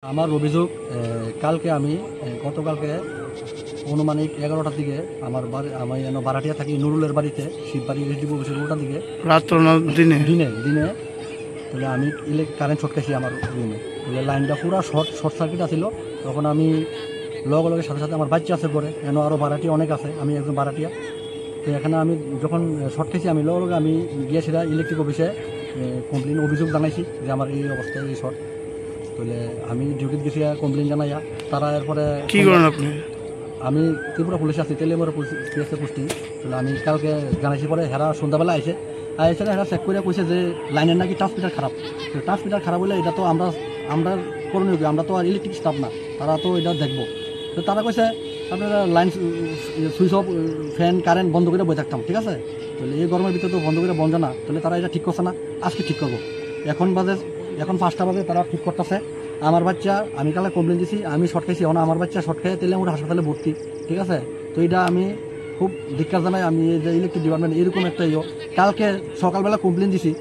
আমার অভিযোগ কালকে আমি গতকালকে অনুমানিক 11টার দিকে আমি বারাটিয়া থাকি নুরুলের বাড়িতে শিববাড়ি এসডিপি অফিসের উল্টার দিকে রাত্র না দিনে দিনে তাহলে আমি কারেন্ট শর্ট খাইছি আমার রুমে, তাহলে লাইনটা পুরো শর্ট সার্কিট আছিল। তখন আমি লগে সাথে সাথে আমার বাচ্চা আছে পরে আরও বারাটিয়া অনেক আছে, আমি একজন বারাটিয়া। তো এখানে আমি যখন শর্ট খাইছি আমি লগে আমি গিয়েছিলাম ইলেকট্রিক অফিসে কমপ্লেন অভিযোগ জানাইছি যে আমার এই অবস্থায় এই শর্ট। তাহলে আমি ডিউটিতে গেছি কমপ্লেন জানাইয়া তারা এরপরে কি করেন আপনি? আমি ত্রিপুরা পুলিশে আছি, তেলেমরা পিএসএ পোস্টিং। তাহলে আমি কালকে জানাইছি পরে হেরা সন্ধ্যাবেলা আইসে হেরা চেক করে কইছে যে লাইনের নাকি ট্রান্সমিটার খারাপ। তো ট্রান্সমিটার খারাপ হলে এটা তো আমরা করণীয় কি, আমরা তো আর ইলেকট্রিক স্টাফ না, তারা তো এটা দেখবো। তো তারা কইছে আপনারা line switch off fan current বন্ধ করে বই থাকতাম, ঠিক আছে। তাহলে এই গরমের ভিতরে তো বন্ধ করে বন্ধ না, তাহলে তারা এটা ঠিক করছে না, আজকে ঠিক করবো। এখন 5টা বাজে তারা ঠিক করতেছে। আমার বাচ্চা আমি কালে কমপ্লেন দিছি, আমি শর্ট খাইছি, এখন আমার বাচ্চা শর্ট খাইয়ে তেলেমুড়া হাসপাতালে ভর্তি, ঠিক আছে। তো এটা আমি খুব ধিক্কার জানাই। আমি এই যে ইলেকট্রিক ডিপার্টমেন্ট এরকম একটা কালকে সকালবেলা কমপ্লেন দিছি,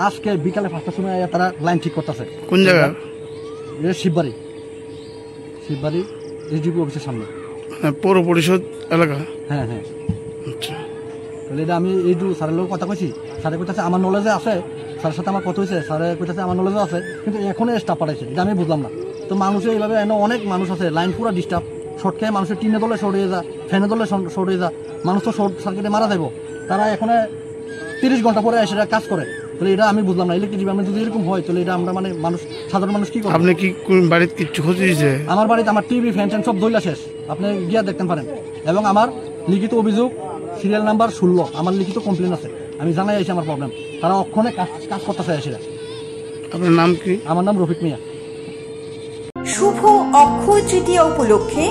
আজকে বিকালে 5টার সময় তারা লাইন ঠিক করতেছে। কোন জায়গা? শিববাড়ি এসডিপি অফিসের সামনে, পৌর পরিষদ এলাকা। হ্যাঁ। আচ্ছা, তাহলে এটা আমি এইটু স্যারের লোক কথা কইছি, স্যারে কইতেছে আমার নলেজে আছে, স্যারের সাথে আমার কথা হয়েছে, স্যারে কইতেছে আমার নলেজে আছে, কিন্তু এখনই স্টাফ পাঠাইছে, এটা আমি বুঝলাম না। তো মানুষের এইভাবে অনেক মানুষ আছে, লাইন পুরো ডিস্টার্ব, শর্ট খেয়ে মানুষের টিনে দলে শর্ট হয়ে যা, ফ্যানে দলে শর্ট হয়ে যা, মানুষ তো শর্ট সার্কিটে মারা যাবো। তারা এখানে 30 ঘন্টা পরে এসে কাজ করে, তাহলে এটা আমি বুঝলাম না। ইলেকট্রিক ডিপার্টমেন্ট যদি এরকম হয় তাহলে এটা আমরা সাধারণ মানুষ কি করবো? আপনি কি বাড়িতে কিছু ক্ষতি হয়েছে? আমার বাড়িতে আমার টিভি ফ্যান সব দইলা শেষ, আপনি গিয়া দেখতে পারেন। এবং আমার লিখিত অভিযোগ সিরিয়াল নাম্বার 16, আমার লিখিত কমপ্লেন আছে, আমি জানাই আইছি আমার প্রবলেম। তারা অক্ষণে কাজ করতেছে এসে। আপনার নাম কি? আমার নাম রফিক মিয়া। শুভ অক্ষয় তৃতীয়া উপলক্ষে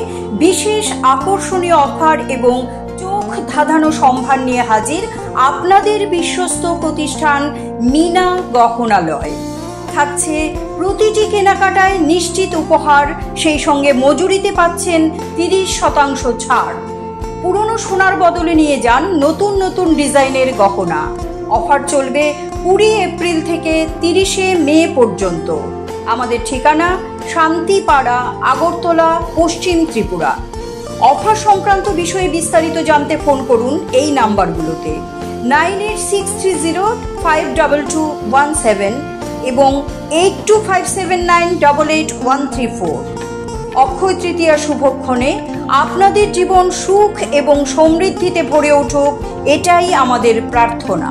বিশেষ আকর্ষণীয় অফার এবং চোখ ধাঁধানো সম্ভার নিয়ে হাজির আপনাদের বিশ্বস্ত প্রতিষ্ঠান মিনা গহনালয়। থাকছে প্রতিটি কেনাকাটায় নিশ্চিত উপহার, সেই সঙ্গে মজুরিতে পাচ্ছেন 30% ছাড়। পুরনো সোনার বদলে নিয়ে যান নতুন ডিজাইনের গহনা। অফার চলবে 20 এপ্রিল থেকে 30 মে পর্যন্ত। আমাদের ঠিকানা শান্তিপাড়া, আগরতলা, পশ্চিম ত্রিপুরা। অফার সংক্রান্ত বিষয়ে বিস্তারিত জানতে ফোন করুন এই নাম্বারগুলোতে 9863052217 এবং 8257988134। অক্ষয় তৃতীয়া শুভক্ষণে আপনাদের জীবন সুখ এবং সমৃদ্ধিতে ভরে উঠুক, এটাই আমাদের প্রার্থনা।